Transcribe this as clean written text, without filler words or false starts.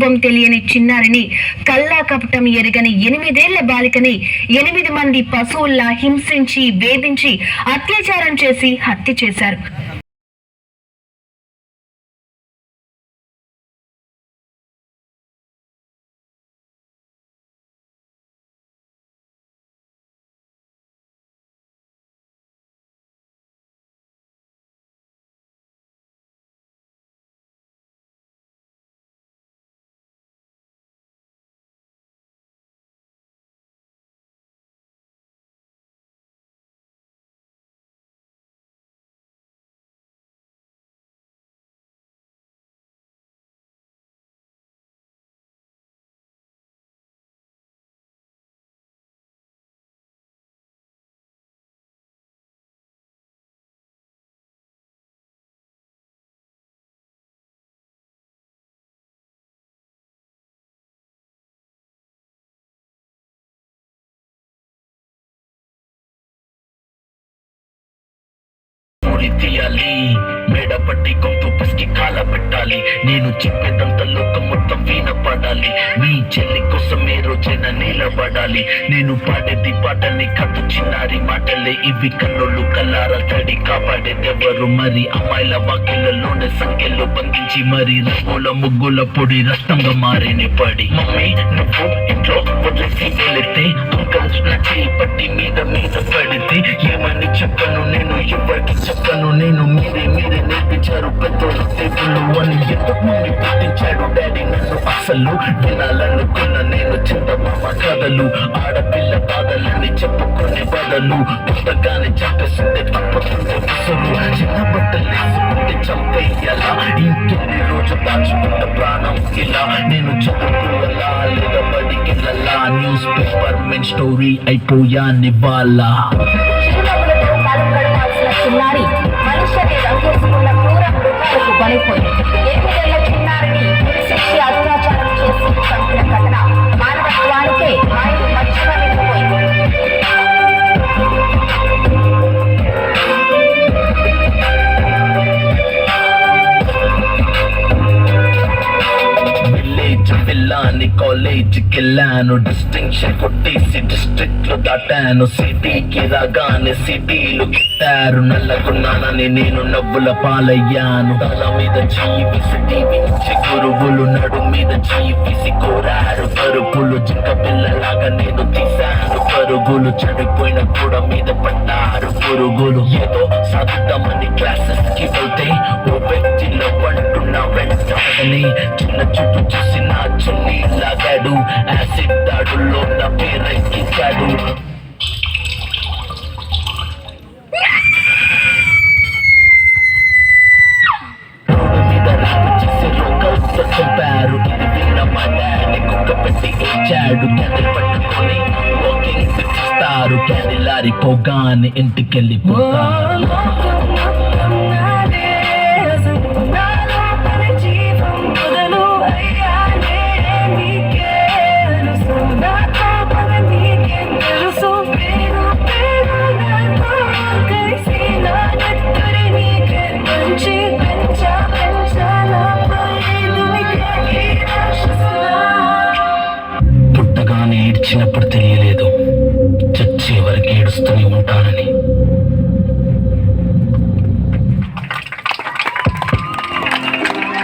కుటుంబం తెలియని చిన్నారిని, కల్లా కపటం ఎరగని 8 ఏళ్ల బాలికని 8 మంది పశువుల్లా హింసించి, వేధించి, అత్యాచారం చేసి హత్య చేశారు. తీయాలి మేడపట్టి గొంతు పిసికి కాల పెట్టాలి. నేను చెప్పేదంతా లోకం మొత్తం వినపడాలి. మీ చెల్లి కోసం ఏ రోజైనా నిలబడాలి. నేను పాడేది పాటని కథ చిన్నారి మాటలే ఇవి. కన్నులు కల్లార తడి కాపాడేదెవరు మరి? అమ్మాయిల వాకిళ్లలోనే సంఖ్యలు బంధించి మరి రంగుల ముగ్గుల పొడి రక్తంగా మారేని పడి. మమ్మీ నువ్వు ఇంట్లో వదిలేసి వెళితే అంకల్ నా చేయి పట్టి మీద పడితే ఏమని చెప్పను నేను, ఎవరికి చెప్పను నేను. మీరే నేర్పించారు పెద్దోళ్ళు దేవుళ్ళు అని. ఎందుకు మమ్మీ పుట్టించాడు డాడీ నన్ను? అసలు వినాలనుకున్న నేను చందమామ కథలు. ఆడపిల్ల బాధలని చెప్పుకునే బదులు పుస్తకాన్ని చంపేసిందే తప్పకుండా విసురు. చిన్న బట్టలు వేసుకుంటే చంపేయాలా? ఇంకెన్ని రోజు దాచుకుంట ప్రాణం ఇలా. నేను చదువుకోవాలా లేదా బడికెళ్ళాలా? న్యూస్ పేపర్ మెన్ స్టోరీ అయిపోయా నివాళ. చిన్నారి మనుష్యని రంగేసుకున్న క్రూర మృగాలకు బలైపోయింది. 8 ఏళ్ల చిన్నారిని శిక్షి అత్యాచారం చేసి చంపిన ఘటన మానవత్వానికే ఆయన మధ్యగా నిలిపోయింది. పిల్లాని కాలేజీకి వెళ్ళాను, డిస్టింక్షన్ కొట్టేసి డిస్ట్రిక్ట్ లో దాటాను. సిటీకి రాగానే సిటీలు గిట్టారు. నల్లకున్నానని నేను నవ్వుల పాలయ్యాను. తల మీద జీవిసి టీవీ నుంచి గురువులు నడు మీద జీవిసి కోరారు పరుపులు. జింక పిల్లలాగా నేను తీశాను పరుగులు. చెడిపోయిన కూడా మీద పడ్డారు పురుగులు. ఏదో సాధిద్దామని క్లాసెస్ కి వెళ్తే ఓ వ్యక్తిలో అంటున్నా వెంటాడని. చిన్న చుట్టూ చూసి నా చున్నీ లాగాడు. యాసిడ్ దాడుల్లో నా పేరెక్కించాడు. రోడ్డు మీద ర్యాప్ చేసి రోకల్తో చంపారు. ఇది విన్న మా డాడీ కుక్క పెట్టి ఏడ్చాడు. క్యాండిల్ పట్టుకొని వాకింగ్ చేస్తారు. క్యాండిల్ ఆరిపోగానే ఇంటికెళ్ళిపోతారు.